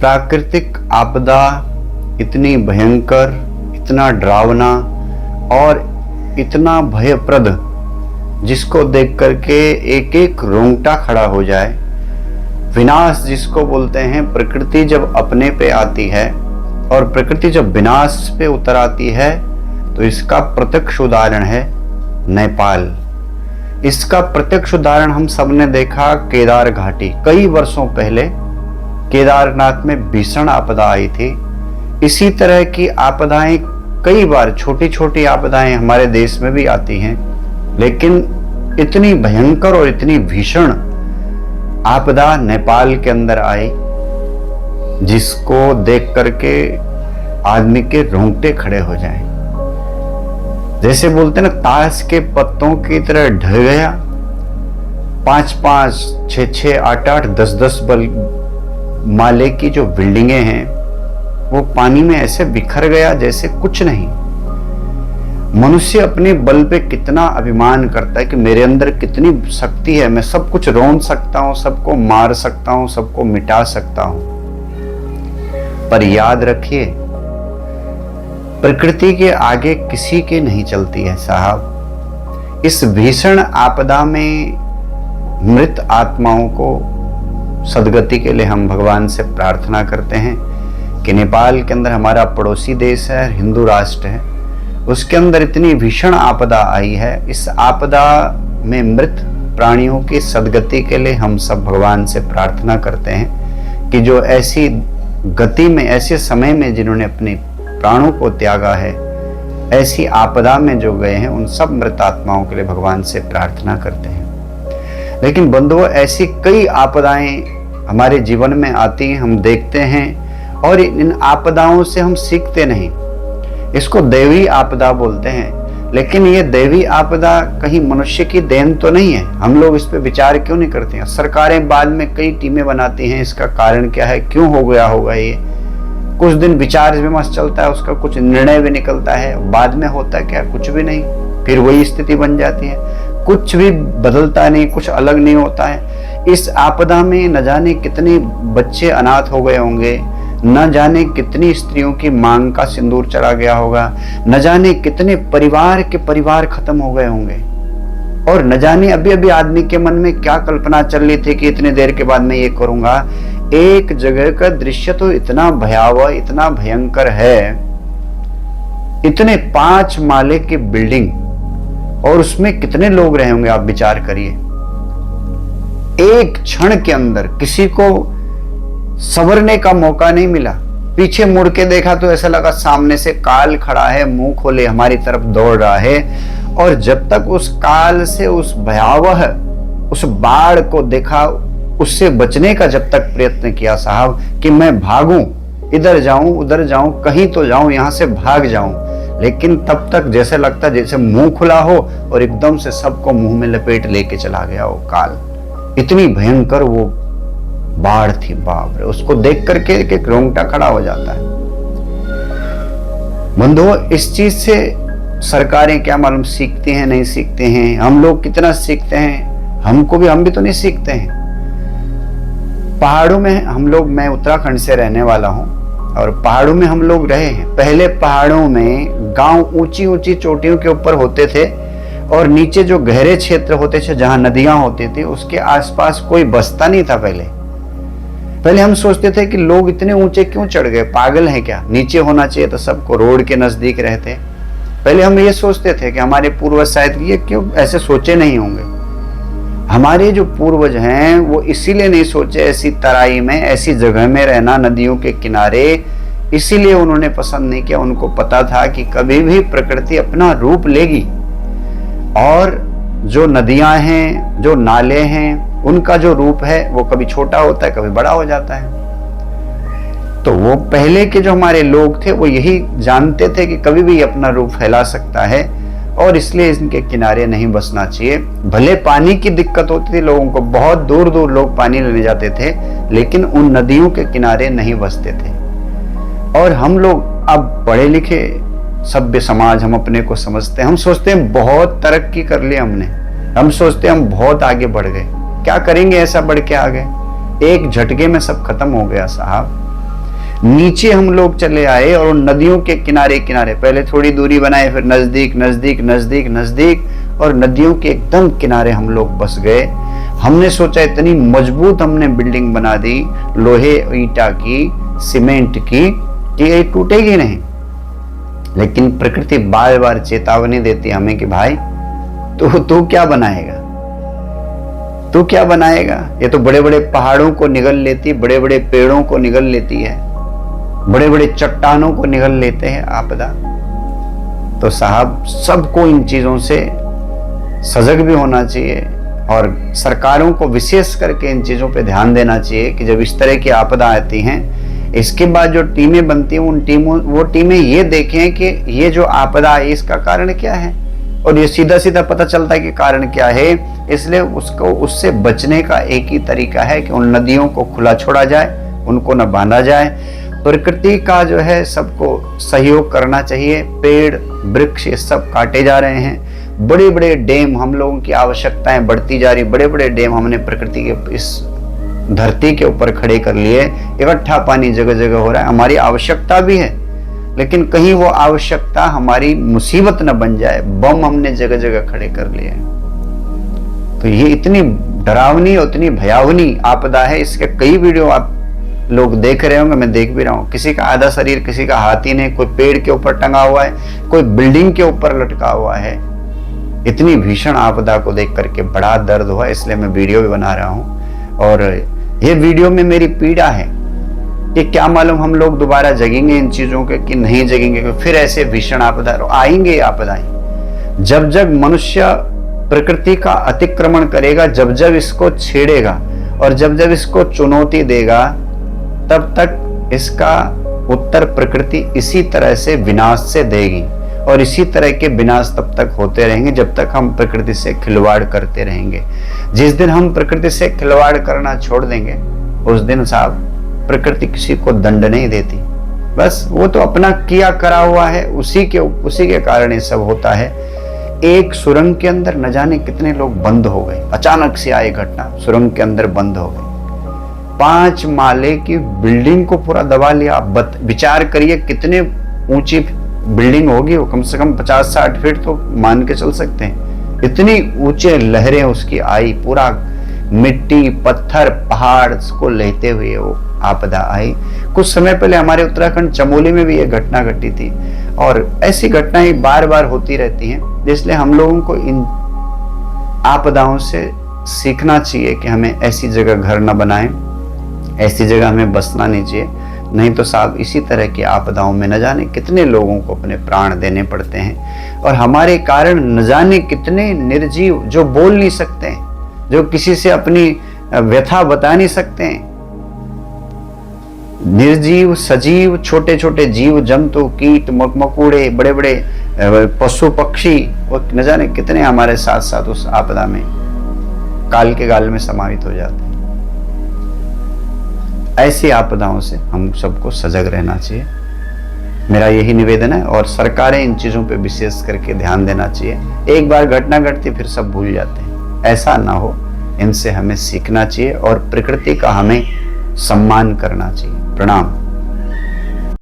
प्राकृतिक आपदा इतनी भयंकर, इतना डरावना और इतना भयप्रद, जिसको देख करके एक एक रोंगटा खड़ा हो जाए। विनाश जिसको बोलते हैं, प्रकृति जब अपने पे आती है और प्रकृति जब विनाश पे उतर आती है, तो इसका प्रत्यक्ष उदाहरण है नेपाल। इसका प्रत्यक्ष उदाहरण हम सबने देखा केदार घाटी। कई वर्षों पहले केदारनाथ में भीषण आपदा आई थी। इसी तरह की आपदाएं कई बार, छोटी छोटी आपदाएं हमारे देश में भी आती हैं, लेकिन इतनी भयंकर और इतनी भीषण आपदा नेपाल के अंदर आई, जिसको देख करके आदमी के रोंगटे खड़े हो जाएं। जैसे बोलते ना, ताश के पत्तों की तरह ढह गया। 5-5, 6-6, 8-8, 10-10 माले की जो बिल्डिंगें हैं, वो पानी में ऐसे बिखर गया जैसे कुछ नहीं। मनुष्य अपने बल पे कितना अभिमान करता है कि मेरे अंदर कितनी शक्ति है, मैं सब कुछ रोन सकता हूं, सबको मार सकता हूं, सबको मिटा सकता हूं। पर याद रखिए, प्रकृति के आगे किसी के नहीं चलती है साहब। इस भीषण आपदा में मृत आत्माओं को सदगति के लिए हम भगवान से प्रार्थना करते हैं कि नेपाल के अंदर, हमारा पड़ोसी देश है, हिंदू राष्ट्र है, उसके अंदर इतनी भीषण आपदा आई है। इस आपदा में मृत प्राणियों की सदगति के लिए हम सब भगवान से प्रार्थना करते हैं कि जो ऐसी गति में, ऐसे समय में जिन्होंने अपने प्राणों को त्यागा है, ऐसी आपदा में जो गए हैं, उन सब मृत आत्माओं के लिए भगवान से प्रार्थना करते हैं। लेकिन बंधुओं, ऐसी कई आपदाएं हमारे जीवन में आती हैं, हम देखते हैं, और इन आपदाओं से हम सीखते नहीं। इसको दैवी आपदा बोलते हैं, लेकिन ये दैवी आपदा कहीं मनुष्य की देन तो नहीं है। हम लोग इस पे विचार क्यों नहीं करते हैं? सरकारें बाद में कई टीमें बनाती हैं, इसका कारण क्या है, क्यों हो गया होगा ये। कुछ दिन विचार विमर्श चलता है, उसका कुछ निर्णय भी निकलता है, बाद में होता क्या, कुछ भी नहीं, फिर वही स्थिति बन जाती है। कुछ भी बदलता नहीं, कुछ अलग नहीं होता है। इस आपदा में न जाने कितने बच्चे अनाथ हो गए होंगे, न जाने कितनी स्त्रियों की मांग का सिंदूर चढ़ा गया होगा, न जाने कितने परिवार के परिवार खत्म हो गए होंगे, और न जाने अभी अभी आदमी के मन में क्या कल्पना चल रही थी कि इतने देर के बाद मैं ये करूंगा। एक जगह का दृश्य तो इतना भयावह, इतना भयंकर है, इतने 5 माले की बिल्डिंग, और उसमें कितने लोग रहे होंगे, आप विचार करिए। एक क्षण के अंदर किसी को संवरने का मौका नहीं मिला। पीछे मुड़ के देखा तो ऐसा लगा सामने से काल खड़ा है, मुंह खोले हमारी तरफ दौड़ रहा है। और जब तक उस काल से, उस भयावह उस बाढ़ को देखा, उससे बचने का जब तक प्रयत्न किया साहब कि मैं भागूं, इधर जाऊं, उधर जाऊं, कहीं तो जाऊं, यहां से भाग जाऊं, लेकिन तब तक जैसे लगता जैसे मुंह खुला हो और एकदम से सबको मुंह में लपेट लेके चला गया वो काल। इतनी भयंकर वो बाढ़ थी, बाप रे। उसको देख करके एक रोंगटा खड़ा हो जाता है। बंधुओं, इस चीज से सरकारें क्या मालूम सीखती हैं, नहीं सीखते हैं, हम लोग कितना सीखते हैं, हम भी तो नहीं सीखते हैं। पहाड़ों में हम लोग, मैं उत्तराखंड से रहने वाला हूं, और पहाड़ों में हम लोग रहे हैं। पहले पहाड़ों में गांव ऊंची ऊंची चोटियों के ऊपर होते थे, और नीचे जो गहरे क्षेत्र होते थे जहां नदियां होती थी, उसके आसपास कोई बसता नहीं था। पहले हम सोचते थे कि लोग इतने ऊंचे क्यों चढ़ गए, पागल हैं क्या, नीचे होना चाहिए तो सबको रोड के नजदीक रहते। पहले हम ये सोचते थे कि हमारे पूर्वज शायद ये क्यों ऐसे सोचे नहीं होंगे। हमारे जो पूर्वज हैं वो इसीलिए नहीं सोचे ऐसी तराई में, ऐसी जगह में रहना, नदियों के किनारे, इसीलिए उन्होंने पसंद नहीं किया। उनको पता था कि कभी भी प्रकृति अपना रूप लेगी, और जो नदियां हैं, जो नाले हैं, उनका जो रूप है वो कभी छोटा होता है, कभी बड़ा हो जाता है। तो वो पहले के जो हमारे लोग थे वो यही जानते थे कि कभी भी अपना रूप फैला सकता है, और इसलिए इनके किनारे नहीं बसना चाहिए। भले पानी की दिक्कत होती थी लोगों को, बहुत दूर दूर लोग पानी लेने जाते थे, लेकिन उन नदियों के किनारे नहीं बसते थे। और हम लोग अब पढ़े लिखे सभ्य समाज हम अपने को समझते हैं, हम सोचते हैं बहुत तरक्की कर ली हमने, हम सोचते हैं हम बहुत आगे बढ़ गए। क्या करेंगे ऐसा बढ़ के आ गए? एक झटके में सब खत्म हो गया साहब। नीचे हम लोग चले आए और नदियों के किनारे किनारे पहले थोड़ी दूरी बनाए, फिर नजदीक नजदीक नजदीक नजदीक, और नदियों के एकदम किनारे हम लोग बस गए। हमने सोचा इतनी मजबूत हमने बिल्डिंग बना दी, लोहे ईंटा की, सीमेंट की, कि ये टूटेगी नहीं। लेकिन प्रकृति बार बार चेतावनी देती है हमें कि भाई तू क्या बनाएगा, तू क्या बनाएगा। ये तो बड़े बड़े पहाड़ों को निगल लेती, बड़े बड़े पेड़ों को निगल लेती है, बड़े बड़े चट्टानों को निगल लेते हैं आपदा। तो साहब सबको इन चीजों से सजग भी होना चाहिए और सरकारों को विशेष करके इन चीजों पे ध्यान देना चाहिए कि जब इस तरह की आपदा आती हैं, इसके बाद जो टीमें बनती हैं वो टीमें ये देखें कि ये जो आपदा है इसका कारण क्या है, और ये सीधा सीधा पता चलता है कि कारण क्या है। इसलिए उससे बचने का एक ही तरीका है कि उन नदियों को खुला छोड़ा जाए, उनको न बांधा जाए। प्रकृति का जो है सबको सहयोग करना चाहिए। पेड़ वृक्ष ये सब काटे जा रहे हैं, बड़े बड़े डैम, हम लोगों की आवश्यकताएं बढ़ती जा रही, बड़े बड़े डैम हमने प्रकृति के इस धरती के ऊपर खड़े कर लिए, इकट्ठा पानी जगह जगह हो रहा है। हमारी आवश्यकता भी है, लेकिन कहीं वो आवश्यकता हमारी मुसीबत न बन जाए। बम हमने जगह जगह खड़े कर लिए। तो ये इतनी डरावनी और इतनी भयावनी आपदा है। इसके कई वीडियो आप लोग देख रहे होंगे, मैं देख भी रहा हूँ। किसी का आधा शरीर, किसी का हाथ ही नहीं, कोई पेड़ के ऊपर टंगा हुआ है, कोई बिल्डिंग के ऊपर लटका हुआ है। इतनी भीषण आपदा को देख करके बड़ा दर्द हुआ, इसलिए मैं वीडियो भी बना रहा हूँ। और ये वीडियो में मेरी पीड़ा है कि क्या मालूम हम लोग दोबारा जगेंगे इन चीजों के कि नहीं जगेंगे, फिर ऐसे भीषण आपदा आएंगे। आपदाएं जब जब मनुष्य प्रकृति का अतिक्रमण करेगा, जब जब इसको छेड़ेगा और जब जब इसको चुनौती देगा, तब तक इसका उत्तर प्रकृति इसी तरह से विनाश से देगी। और इसी तरह के विनाश तब तक होते रहेंगे जब तक हम प्रकृति से खिलवाड़ करते रहेंगे। जिस दिन हम प्रकृति से खिलवाड़ करना छोड़ देंगे, उस दिन साहब प्रकृति किसी को दंड नहीं देती। बस वो तो अपना किया करा हुआ है, उसी के कारण ये सब होता है। एक सुरंग के अंदर न जाने कितने लोग बंद हो गए, अचानक से आई घटना, सुरंग के अंदर बंद हो गए। 5 माले की बिल्डिंग को पूरा दबा लिया। आप विचार करिए कितने ऊंची बिल्डिंग होगी वो, कम से कम 50-60 फीट तो मान के चल सकते हैं। इतनी ऊंचे लहरें उसकी आई, पूरा मिट्टी पत्थर पहाड़ को लेते हुए वो आपदा आई। कुछ समय पहले हमारे उत्तराखंड चमोली में भी ये घटना घटी थी, और ऐसी घटनाएं बार बार होती रहती हैं। इसलिए हम लोगों को इन आपदाओं से सीखना चाहिए कि हमें ऐसी जगह घर न बनाएं, ऐसी जगह हमें बसना नहीं चाहिए। नहीं तो साहब इसी तरह की आपदाओं में न जाने कितने लोगों को अपने प्राण देने पड़ते हैं, और हमारे कारण न जाने कितने निर्जीव जो बोल नहीं सकते हैं, जो किसी से अपनी व्यथा बता नहीं सकते हैं, निर्जीव सजीव छोटे छोटे जीव जंतु कीट मकोड़े बड़े बड़े पशु पक्षी, वो न जाने कितने हमारे साथ साथ उस आपदा में काल के गाल में समाहित हो जाते हैं। ऐसी आपदाओं से हम सबको सजग रहना चाहिए, मेरा यही निवेदन है। और सरकारें इन चीजों पे विशेष करके ध्यान देना चाहिए। एक बार घटना घटती फिर सब भूल जाते हैं, ऐसा ना हो। इनसे हमें सीखना चाहिए और प्रकृति का हमें सम्मान करना चाहिए। प्रणाम।